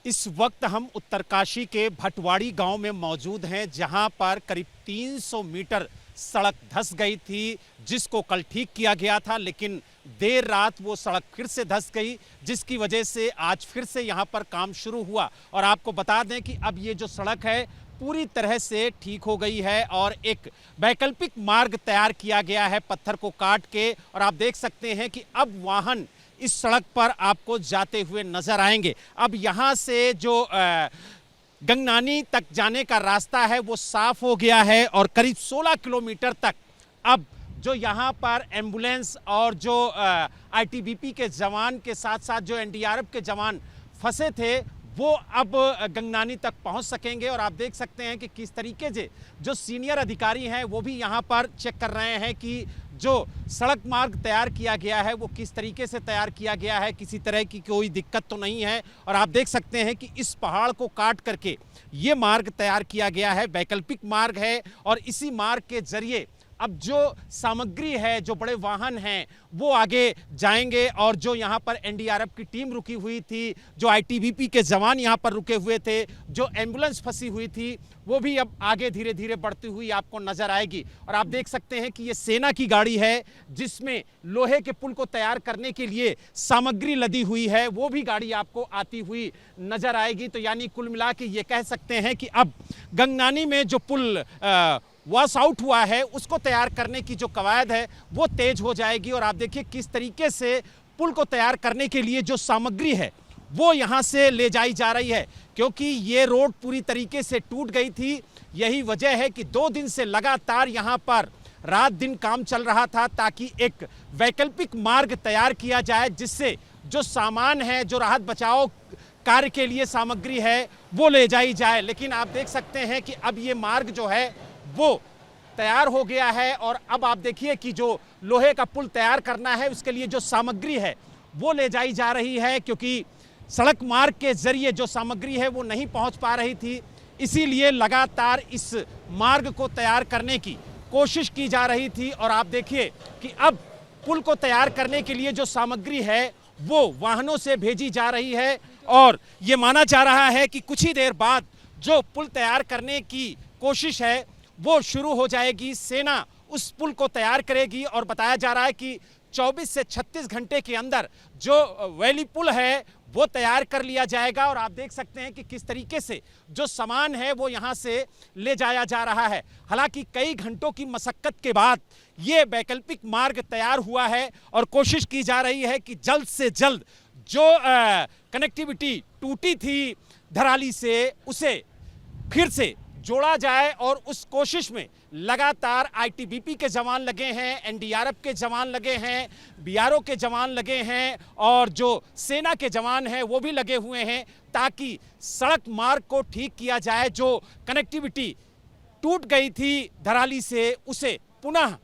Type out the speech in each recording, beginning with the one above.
इस वक्त हम उत्तरकाशी के भटवाड़ी गांव में मौजूद हैं, जहां पर करीब 300 मीटर सड़क धंस गई थी, जिसको कल ठीक किया गया था, लेकिन देर रात वो सड़क फिर से धंस गई, जिसकी वजह से आज फिर से यहां पर काम शुरू हुआ। और आपको बता दें कि अब ये जो सड़क है पूरी तरह से ठीक हो गई है और एक वैकल्पिक मार्ग तैयार किया गया है पत्थर को काट के। और आप देख सकते हैं कि अब वाहन इस सड़क पर आपको जाते हुए नजर आएंगे। अब यहाँ से जो गंगनानी तक जाने का रास्ता है वो साफ हो गया है और करीब 16 किलोमीटर तक अब जो यहाँ पर एम्बुलेंस और जो आईटीबीपी के जवान के साथ साथ जो एनडीआरएफ के जवान फंसे थे वो अब गंगनानी तक पहुंच सकेंगे। और आप देख सकते हैं कि किस तरीके से जो सीनियर अधिकारी हैं वो भी यहाँ पर चेक कर रहे हैं कि जो सड़क मार्ग तैयार किया गया है वो किस तरीके से तैयार किया गया है, किसी तरह की कोई दिक्कत तो नहीं है। और आप देख सकते हैं कि इस पहाड़ को काट करके ये मार्ग तैयार किया गया है, वैकल्पिक मार्ग है। और इसी मार्ग के जरिए अब जो सामग्री है, जो बड़े वाहन हैं वो आगे जाएंगे। और जो यहाँ पर एनडीआरएफ की टीम रुकी हुई थी, जो आईटीबीपी के जवान यहाँ पर रुके हुए थे, जो एम्बुलेंस फंसी हुई थी, वो भी अब आगे धीरे धीरे बढ़ती हुई आपको नजर आएगी। और आप देख सकते हैं कि ये सेना की गाड़ी है, जिसमें लोहे के पुल को तैयार करने के लिए सामग्री लदी हुई है, वो भी गाड़ी आपको आती हुई नजर आएगी। तो यानी कुल मिला के ये कह सकते हैं कि अब गंगनानी में जो पुल वॉश आउट हुआ है उसको तैयार करने की जो कवायद है वो तेज हो जाएगी। और आप देखिए किस तरीके से पुल को तैयार करने के लिए जो सामग्री है वो यहाँ से ले जाई जा रही है, क्योंकि ये रोड पूरी तरीके से टूट गई थी। यही वजह है कि 2 दिन से लगातार यहाँ पर रात दिन काम चल रहा था, ताकि एक वैकल्पिक मार्ग तैयार किया जाए, जिससे जो सामान है, जो राहत बचाव कार्य के लिए सामग्री है वो ले जाई जाए। लेकिन आप देख सकते हैं कि अब ये मार्ग जो है वो तैयार हो गया है। और अब आप देखिए कि जो लोहे का पुल तैयार करना है उसके लिए जो सामग्री है वो ले जाई जा रही है, क्योंकि सड़क मार्ग के जरिए जो सामग्री है वो नहीं पहुंच पा रही थी, इसीलिए लगातार इस मार्ग को तैयार करने की कोशिश की जा रही थी। और आप देखिए कि अब पुल को तैयार करने के लिए जो सामग्री है वो वाहनों से भेजी जा रही है। और ये माना जा रहा है कि कुछ ही देर बाद जो पुल तैयार करने की कोशिश है वो शुरू हो जाएगी। सेना उस पुल को तैयार करेगी और बताया जा रहा है कि 24 से 36 घंटे के अंदर जो वैली पुल है वो तैयार कर लिया जाएगा। और आप देख सकते हैं कि किस तरीके से जो सामान है वो यहाँ से ले जाया जा रहा है। हालांकि कई घंटों की मशक्कत के बाद ये वैकल्पिक मार्ग तैयार हुआ है और कोशिश की जा रही है कि जल्द से जल्द जो कनेक्टिविटी टूटी थी धराली से उसे फिर से जोड़ा जाए। और उस कोशिश में लगातार आईटीबीपी के जवान लगे हैं, एनडीआरएफ के जवान लगे हैं, बीआरओ के जवान लगे हैं और जो सेना के जवान हैं वो भी लगे हुए हैं, ताकि सड़क मार्ग को ठीक किया जाए। जो कनेक्टिविटी टूट गई थी धराली से उसे पुनः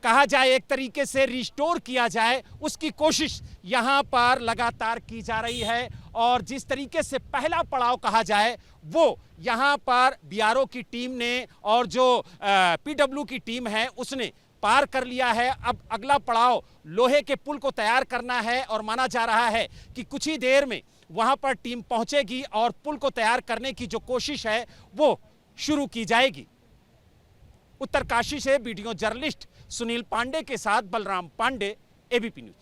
कहा जाए एक तरीके से रिस्टोर किया जाए, उसकी कोशिश यहाँ पर लगातार की जा रही है। और जिस तरीके से पहला पड़ाव कहा जाए वो यहाँ पर बीआरओ की टीम ने और जो पीडब्ल्यू की टीम है उसने पार कर लिया है। अब अगला पड़ाव लोहे के पुल को तैयार करना है और माना जा रहा है कि कुछ ही देर में वहाँ पर टीम पहुँचेगी और पुल को तैयार करने की जो कोशिश है वो शुरू की जाएगी। उत्तरकाशी से वीडियो जर्नलिस्ट सुनील पांडे के साथ बलराम पांडे, एबीपी न्यूज।